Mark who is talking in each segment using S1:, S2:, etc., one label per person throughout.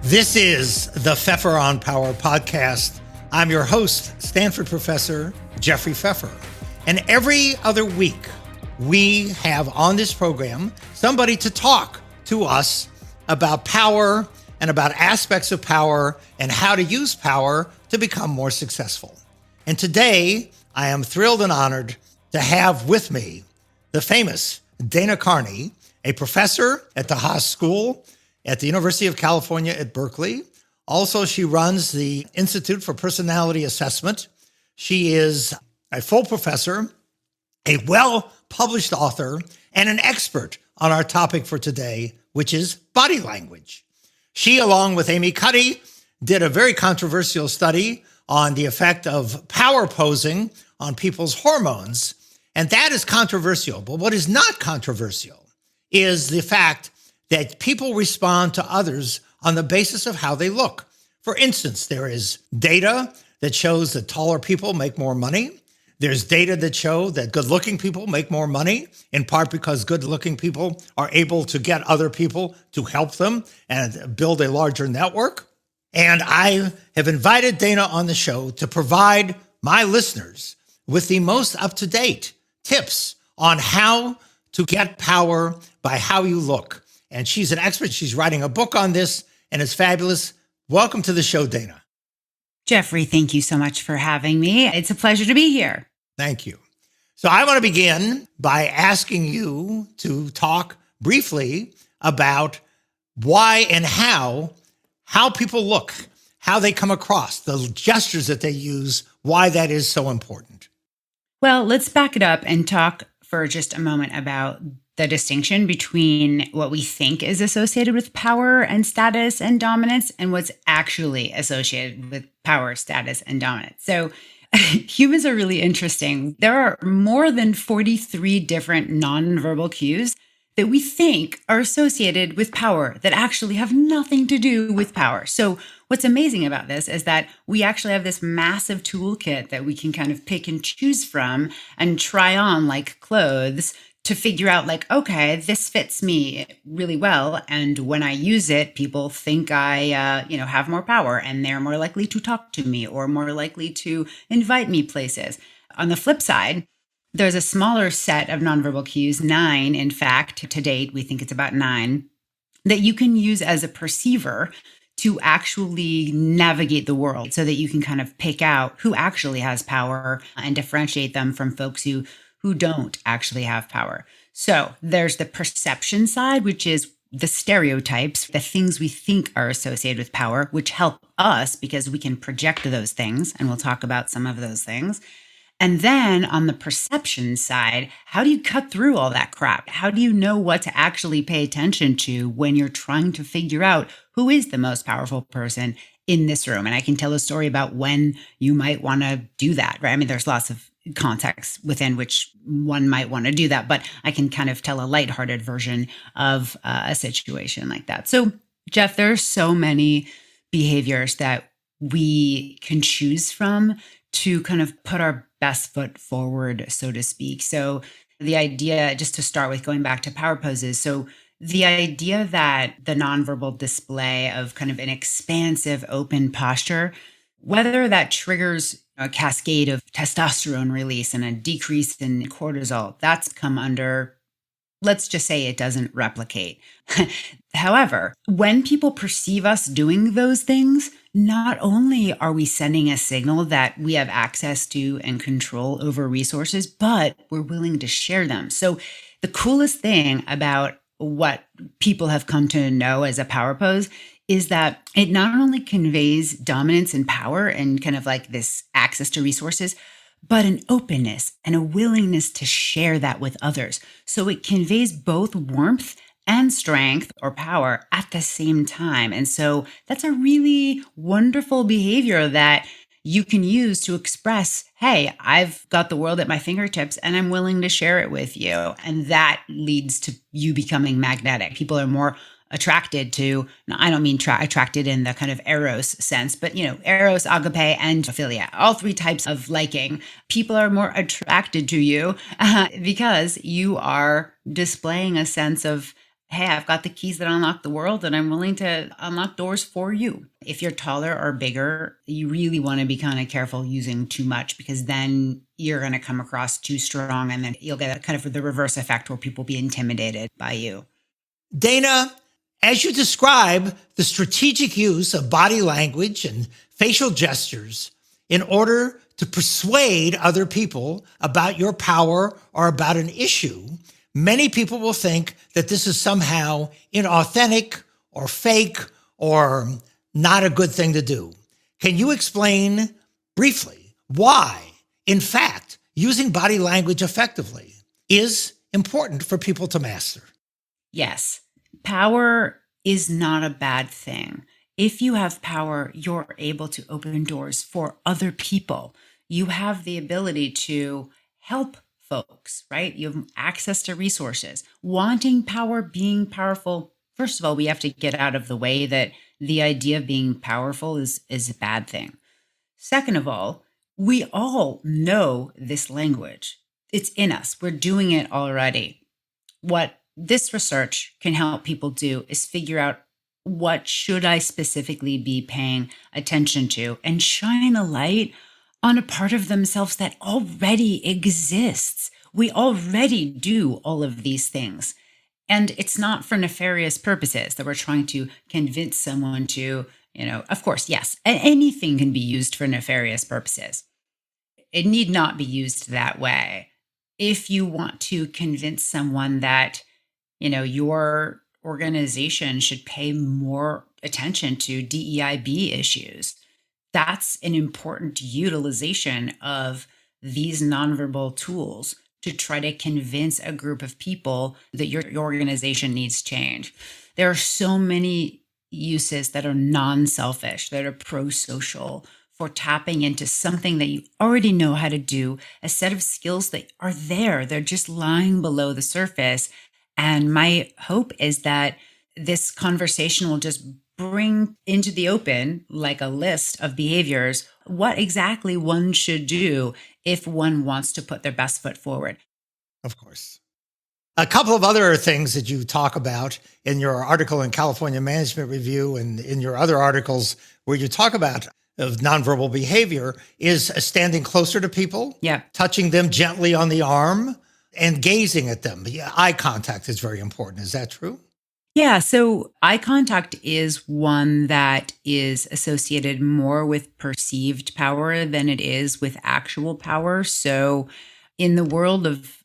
S1: This is the Pfeffer on Power podcast. I'm your host, Stanford professor Jeffrey Pfeffer. And every other week, we have on this program somebody to talk to us about power and about aspects of power and how to use power to become more successful. And today, I am thrilled and honored to have with me the famous Dana Carney, a professor at the Haas School at the University of California at Berkeley. Also, she runs the Institute for Personality Assessment. She is a full professor, a well-published author, and an expert on our topic for today, which is body language. She, along with Amy Cuddy, did a very controversial study on the effect of power posing on people's hormones, and that is controversial. But what is not controversial is the fact that people respond to others on the basis of how they look. For instance, there is data that shows that taller people make more money. There's data that show that good-looking people make more money, in part because good-looking people are able to get other people to help them and build a larger network. And I have invited Dana on the show to provide my listeners with the most up-to-date tips on how to get power by how you look. And she's an expert. She's writing a book on this, and it's fabulous. Welcome to the show, Dana.
S2: Jeffrey, thank you so much for having me. It's a pleasure to be here.
S1: Thank you. So I want to begin by asking you to talk briefly about why and how people look, how they come across, the gestures that they use, why that is so important.
S2: Well, let's back it up and talk for just a moment about the distinction between what we think is associated with power and status and dominance and what's actually associated with power, status, and dominance. So humans are really interesting. There are more than 43 different nonverbal cues that we think are associated with power that actually have nothing to do with power. So what's amazing about this is that we actually have this massive toolkit that we can kind of pick and choose from and try on like clothes to figure out like, okay, this fits me really well. And when I use it, people think I, have more power and they're more likely to talk to me or more likely to invite me places. On the flip side, there's a smaller set of nonverbal cues, 9, in fact, to date, we think it's about 9, that you can use as a perceiver to actually navigate the world so that you can kind of pick out who actually has power and differentiate them from folks who don't actually have power. So there's the perception side, which is the stereotypes, the things we think are associated with power, which help us because we can project those things. And we'll talk about some of those things. And then on the perception side, how do you cut through all that crap? How do you know what to actually pay attention to when you're trying to figure out who is the most powerful person in this room? And I can tell a story about when you might want to do that, right? I mean, there's lots of context within which one might want to do that, but I can kind of tell a lighthearted version of a situation like that. So, Jeff, there are so many behaviors that we can choose from to kind of put our best foot forward, so to speak. So the idea, just to start with going back to power poses, so the idea that the nonverbal display of kind of an expansive, open posture, whether that triggers a cascade of testosterone release and a decrease in cortisol, that's come under, let's just say it doesn't replicate. However, when people perceive us doing those things, not only are we sending a signal that we have access to and control over resources, but we're willing to share them. So the coolest thing about what people have come to know as a power pose is that it not only conveys dominance and power and kind of like this access to resources, but an openness and a willingness to share that with others. So it conveys both warmth and strength or power at the same time. And so that's a really wonderful behavior that you can use to express, hey, I've got the world at my fingertips and I'm willing to share it with you. And that leads to you becoming magnetic. People are more attracted to, now I don't mean attracted in the kind of eros sense, but eros, agape, and philia, all three types of liking. People are more attracted to you because you are displaying a sense of, hey, I've got the keys that unlock the world and I'm willing to unlock doors for you. If you're taller or bigger, you really want to be kind of careful using too much, because then you're going to come across too strong and then you'll get kind of the reverse effect where people be intimidated by you.
S1: Dana, as you describe the strategic use of body language and facial gestures in order to persuade other people about your power or about an issue, many people will think that this is somehow inauthentic or fake or not a good thing to do. Can you explain briefly why, in fact, using body language effectively is important for people to master?
S2: Yes, power is not a bad thing. If you have power, you're able to open doors for other people. You have the ability to help folks, right? You have access to resources. Wanting power, being powerful, first of all, we have to get out of the way that the idea of being powerful is a bad thing. Second of all, we all know this language. It's in us. We're doing it already. What this research can help people do is figure out, what should I specifically be paying attention to, and shine a light on a part of themselves that already exists. We already do all of these things. And it's not for nefarious purposes that we're trying to convince someone to, of course, yes, anything can be used for nefarious purposes. It need not be used that way. If you want to convince someone that, your organization should pay more attention to DEIB issues, that's an important utilization of these nonverbal tools to try to convince a group of people that your organization needs change. There are so many uses that are non-selfish, that are pro-social, for tapping into something that you already know how to do, a set of skills that are there. They're just lying below the surface. And my hope is that this conversation will just bring into the open, like a list of behaviors, what exactly one should do if one wants to put their best foot forward.
S1: Of course. A couple of other things that you talk about in your article in California Management Review and in your other articles where you talk about of nonverbal behavior is standing closer to people, touching them gently on the arm and gazing at them. Eye contact is very important. Is that true?
S2: Yeah, so eye contact is one that is associated more with perceived power than it is with actual power. So in the world of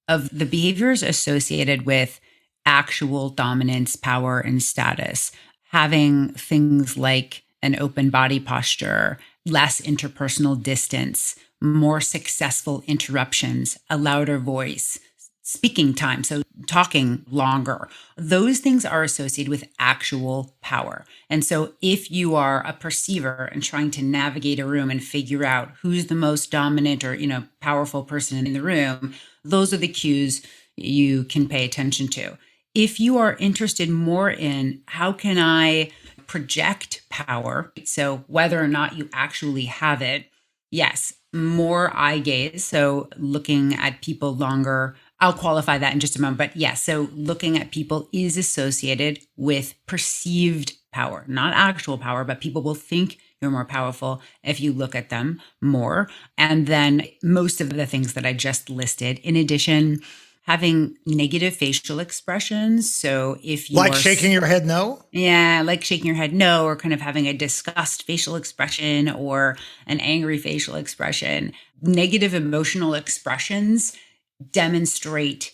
S2: the behaviors associated with actual dominance, power, and status, having things like an open body posture, less interpersonal distance, more successful interruptions, a louder voice, speaking time, so talking longer. Those things are associated with actual power. And so if you are a perceiver and trying to navigate a room and figure out who's the most dominant or, powerful person in the room, those are the cues you can pay attention to. If you are interested more in how can I project power, so whether or not you actually have it, yes, more eye gaze. So looking at people longer, I'll qualify that in just a moment. But yes, so looking at people is associated with perceived power, not actual power, but people will think you're more powerful if you look at them more. And then most of the things that I just listed, in addition, having negative facial expressions. So if you
S1: like shaking your head no?
S2: Yeah, like shaking your head no, or kind of having a disgust facial expression or an angry facial expression. Negative emotional expressions demonstrate,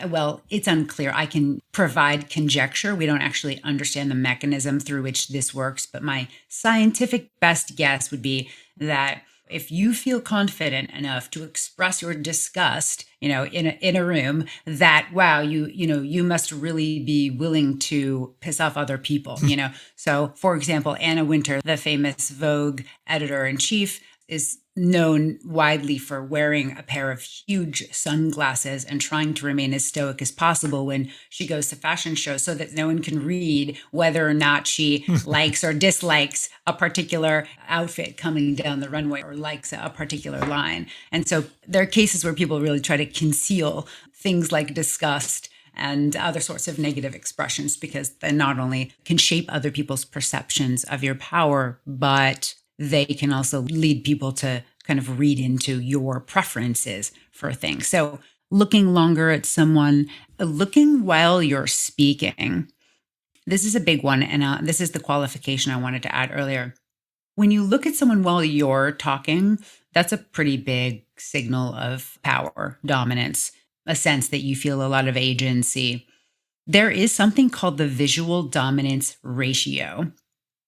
S2: well, it's unclear. I can provide conjecture. We don't actually understand the mechanism through which this works, but my scientific best guess would be that if you feel confident enough to express your disgust, in a room, that wow, you must really be willing to piss off other people, So, for example, Anna Wintour, the famous Vogue editor-in-chief, is known widely for wearing a pair of huge sunglasses and trying to remain as stoic as possible when she goes to fashion shows so that no one can read whether or not she likes or dislikes a particular outfit coming down the runway or likes a particular line. And so there are cases where people really try to conceal things like disgust and other sorts of negative expressions, because they not only can shape other people's perceptions of your power, but they can also lead people to kind of read into your preferences for things. So looking longer at someone, looking while you're speaking. This is a big one. And this is the qualification I wanted to add earlier. When you look at someone while you're talking, that's a pretty big signal of power, dominance, a sense that you feel a lot of agency. There is something called the visual dominance ratio,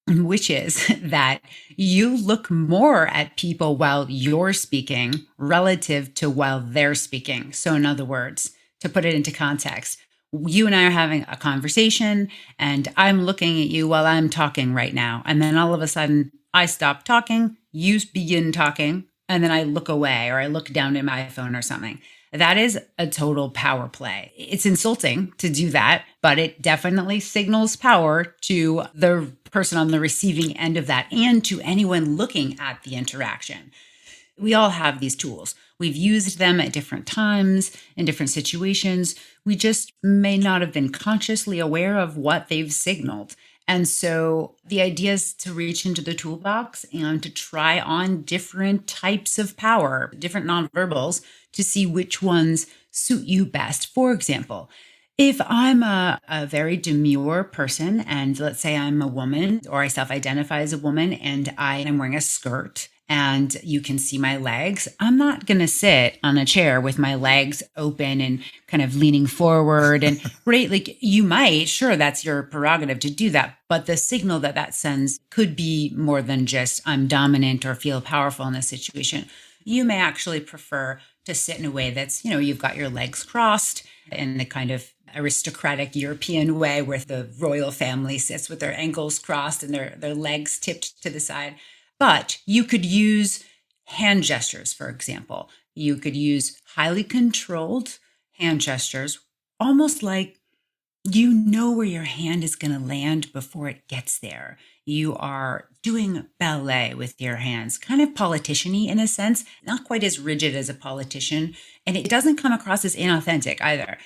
S2: which is that you look more at people while you're speaking relative to while they're speaking. So in other words, to put it into context, you and I are having a conversation and I'm looking at you while I'm talking right now. And then all of a sudden I stop talking, you begin talking, and then I look away or I look down at my phone or something. That is a total power play. It's insulting to do that, but it definitely signals power to the person on the receiving end of that and to anyone looking at the interaction. We all have these tools. We've used them at different times in different situations. We just may not have been consciously aware of what they've signaled. And so the idea is to reach into the toolbox and to try on different types of power, different nonverbals, to see which ones suit you best. For example, if I'm a very demure person, and let's say I'm a woman or I self-identify as a woman and I am wearing a skirt and you can see my legs, I'm not going to sit on a chair with my legs open and kind of leaning forward. And right, like you might, sure, that's your prerogative to do that. But the signal that that sends could be more than just I'm dominant or feel powerful in this situation. You may actually prefer to sit in a way that's, you've got your legs crossed in the kind of aristocratic European way where the royal family sits with their ankles crossed and their legs tipped to the side. But you could use hand gestures, for example. You could use highly controlled hand gestures, almost like you know where your hand is going to land before it gets there. You are doing ballet with your hands, kind of politician-y in a sense, not quite as rigid as a politician. And it doesn't come across as inauthentic either.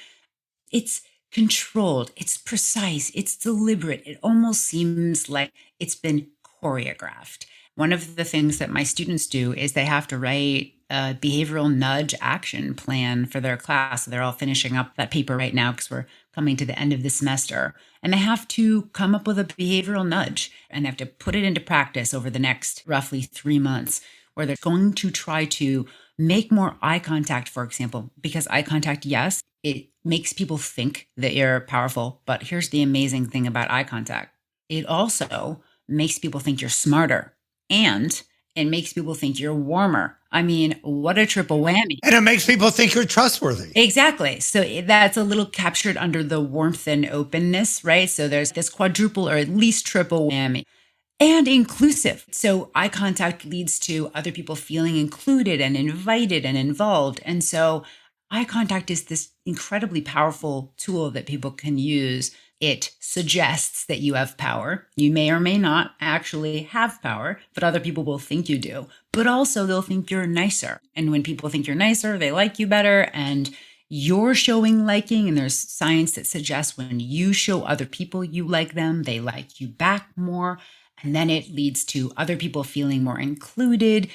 S2: It's controlled, it's precise, it's deliberate. It almost seems like it's been choreographed. One of the things that my students do is they have to write a behavioral nudge action plan for their class. So they're all finishing up that paper right now because we're coming to the end of the semester. And they have to come up with a behavioral nudge and they have to put it into practice over the next roughly 3 months, where they're going to try to make more eye contact, for example, because eye contact, yes, it makes people think that you're powerful. But here's the amazing thing about eye contact. It also makes people think you're smarter. And it makes people think you're warmer. I mean, what a triple whammy.
S1: And it makes people think you're trustworthy.
S2: Exactly. So that's a little captured under the warmth and openness, right? So there's this quadruple or at least triple whammy. And inclusive. So eye contact leads to other people feeling included and invited and involved. And so eye contact is this incredibly powerful tool that people can use. It suggests that you have power. You may or may not actually have power, but other people will think you do. But also they'll think you're nicer. And when people think you're nicer, they like you better. And you're showing liking. And there's science that suggests when you show other people you like them, they like you back more. And then it leads to other people feeling more included,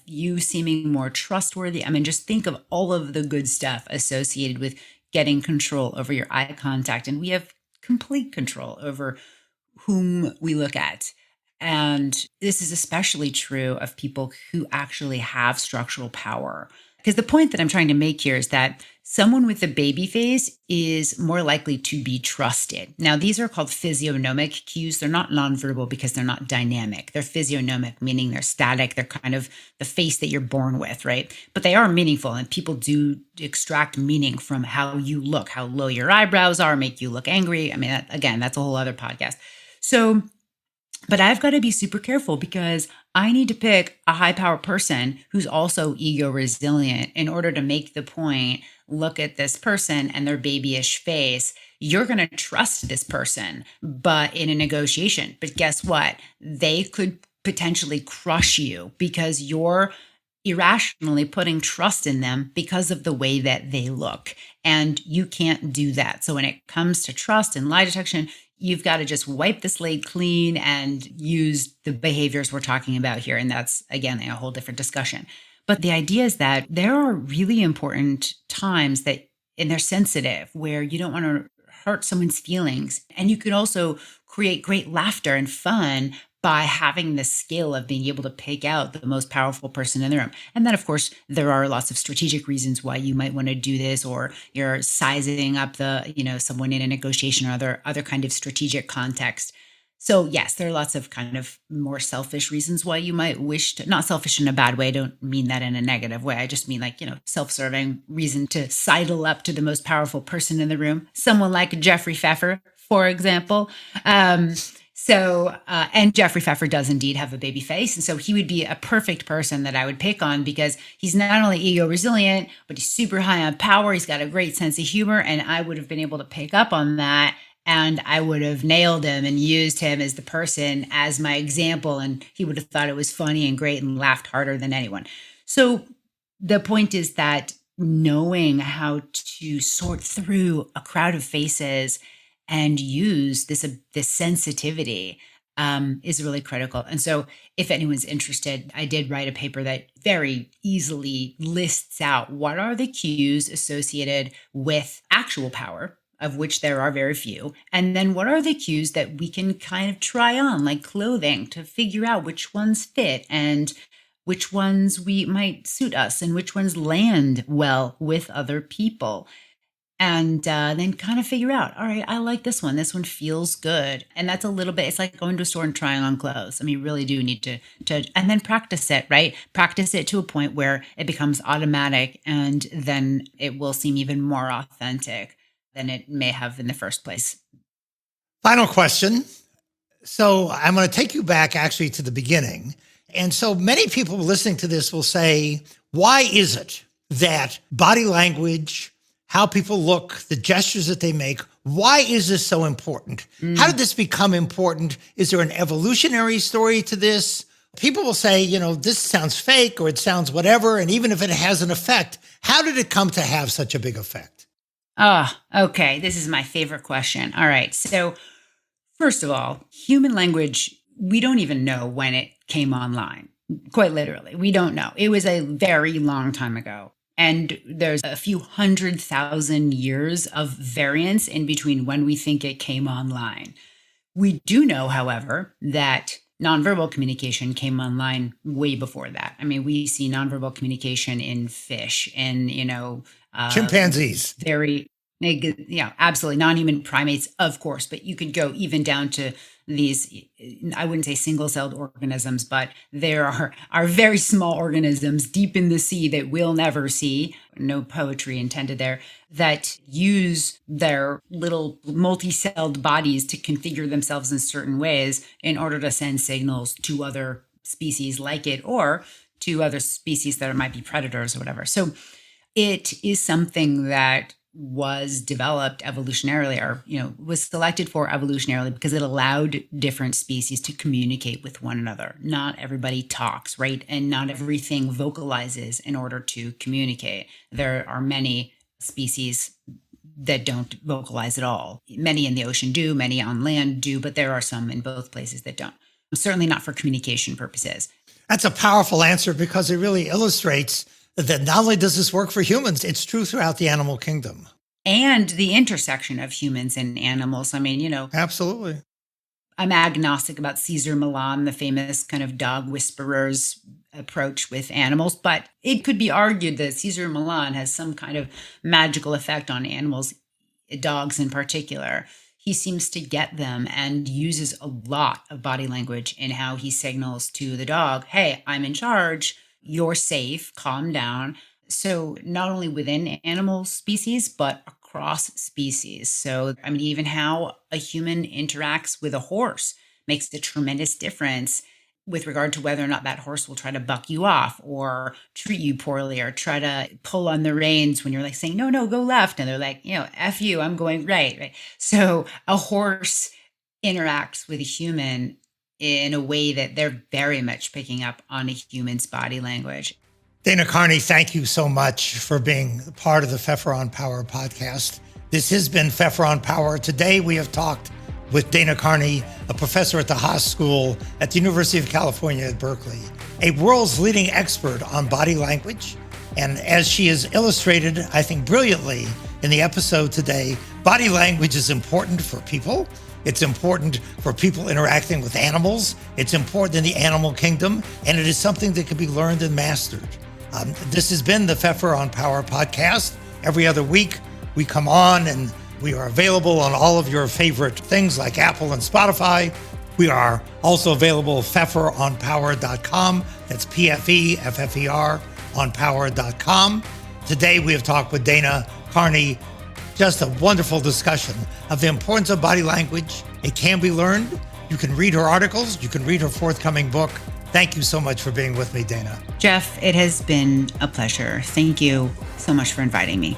S2: you seeming more trustworthy. I mean, just think of all of the good stuff associated with getting control over your eye contact. And we have complete control over whom we look at. And this is especially true of people who actually have structural power. Because the point that I'm trying to make here is that someone with a baby face is more likely to be trusted. Now, these are called physiognomic cues. They're not nonverbal because they're not dynamic. They're physiognomic, meaning they're static. They're kind of the face that you're born with, right? But they are meaningful, and people do extract meaning from how you look, how low your eyebrows are, make you look angry. I mean, again, that's a whole other podcast. So, but I've got to be super careful because I need to pick a high power person who's also ego resilient in order to make the point, look at this person and their babyish face. You're going to trust this person, but in a negotiation. But guess what? They could potentially crush you because you're irrationally putting trust in them because of the way that they look. And you can't do that. So when it comes to trust and lie detection, you've got to just wipe the slate clean and use the behaviors we're talking about here. And that's, again, a whole different discussion. But the idea is that there are really important times that, and they're sensitive, where you don't want to hurt someone's feelings. And you can also create great laughter and fun by having the skill of being able to pick out the most powerful person in the room. And then, of course, there are lots of strategic reasons why you might want to do this, or you're sizing up someone in a negotiation or other kind of strategic context. So yes, there are lots of kind of more selfish reasons why you might wish to, not selfish in a bad way. I don't mean that in a negative way. I just mean self-serving reason to sidle up to the most powerful person in the room. Someone like Jeffrey Pfeffer, for example. And Jeffrey Pfeffer does indeed have a baby face. And so he would be a perfect person that I would pick on, because he's not only ego resilient, but he's super high on power. He's got a great sense of humor. And I would have been able to pick up on that. And I would have nailed him and used him as the person as my example. And he would have thought it was funny and great and laughed harder than anyone. So the point is that knowing how to sort through a crowd of faces and use this sensitivity is really critical. And so if anyone's interested, I did write a paper that very easily lists out what are the cues associated with actual power, of which there are very few. And then what are the cues that we can kind of try on, like clothing, to figure out which ones fit and which ones we might suit us and which ones land well with other people. And then kind of figure out, all right, I like this one. This one feels good. And that's a little bit, it's like going to a store and trying on clothes. I mean, you really do need to, and then practice it, right? Practice it to a point where it becomes automatic, and then it will seem even more authentic than it may have in the first place.
S1: Final question. So I'm going to take you back actually to the beginning. And so many people listening to this will say, why is it that body language, how people look, the gestures that they make, why is this so important? How did this become important? Is there an evolutionary story to this? People will say, this sounds fake, or it sounds whatever. And even if it has an effect, how did it come to have such a big effect?
S2: Okay. This is my favorite question. All right. So first of all, human language, we don't even know when it came online. Quite literally, we don't know. It was a very long time ago. And there's a few 100,000 years of variance in between when we think it came online. We do know, however, that nonverbal communication came online way before that. I mean, we see nonverbal communication in fish and,
S1: chimpanzees.
S2: Absolutely. Non-human primates, of course, but you could go even down to these, I wouldn't say single-celled organisms, but there are very small organisms deep in the sea that we'll never see, no poetry intended there, that use their little multi-celled bodies to configure themselves in certain ways in order to send signals to other species like it, or to other species that might be predators or whatever. So it is something that was developed evolutionarily, or was selected for evolutionarily, because it allowed different species to communicate with one another. Not everybody talks, right? And not everything vocalizes in order to communicate. There are many species that don't vocalize at all. Many in the ocean do, many on land do, but there are some in both places that don't. Certainly not for communication purposes.
S1: That's a powerful answer, because it really illustrates that not only does this work for humans, it's true throughout the animal kingdom.
S2: And the intersection of humans and animals. I mean,
S1: Absolutely.
S2: I'm agnostic about Cesar Millan, the famous kind of dog whisperer's approach with animals, but it could be argued that Cesar Millan has some kind of magical effect on animals, dogs in particular. He seems to get them and uses a lot of body language in how he signals to the dog, hey, I'm in charge. You're safe, calm down. So not only within animal species, but across species. So, I mean, even how a human interacts with a horse makes a tremendous difference with regard to whether or not that horse will try to buck you off or treat you poorly or try to pull on the reins when you're like saying, no, go left. And they're like, F you, I'm going right. So a horse interacts with a human in a way that they're very much picking up on a human's body language.
S1: Dana Carney, thank you so much for being part of the Pfeffer on Power podcast. This has been Pfeffer on Power. Today we have talked with Dana Carney, a professor at the Haas School at the University of California at Berkeley, a world's leading expert on body language. And as she has illustrated, I think brilliantly in the episode today, body language is important for people. It's important for people interacting with animals. It's important in the animal kingdom, and it is something that can be learned and mastered. This has been the Pfeffer on Power podcast. Every other week, we come on and we are available on all of your favorite things like Apple and Spotify. We are also available at pfefferonpower.com. That's P-F-E-F-F-E-R on power.com. Today, we have talked with Dana Carney. Just a wonderful discussion of the importance of body language. It can be learned. You can read her articles. You can read her forthcoming book. Thank you so much for being with me, Dana.
S2: Jeff, it has been a pleasure. Thank you so much for inviting me.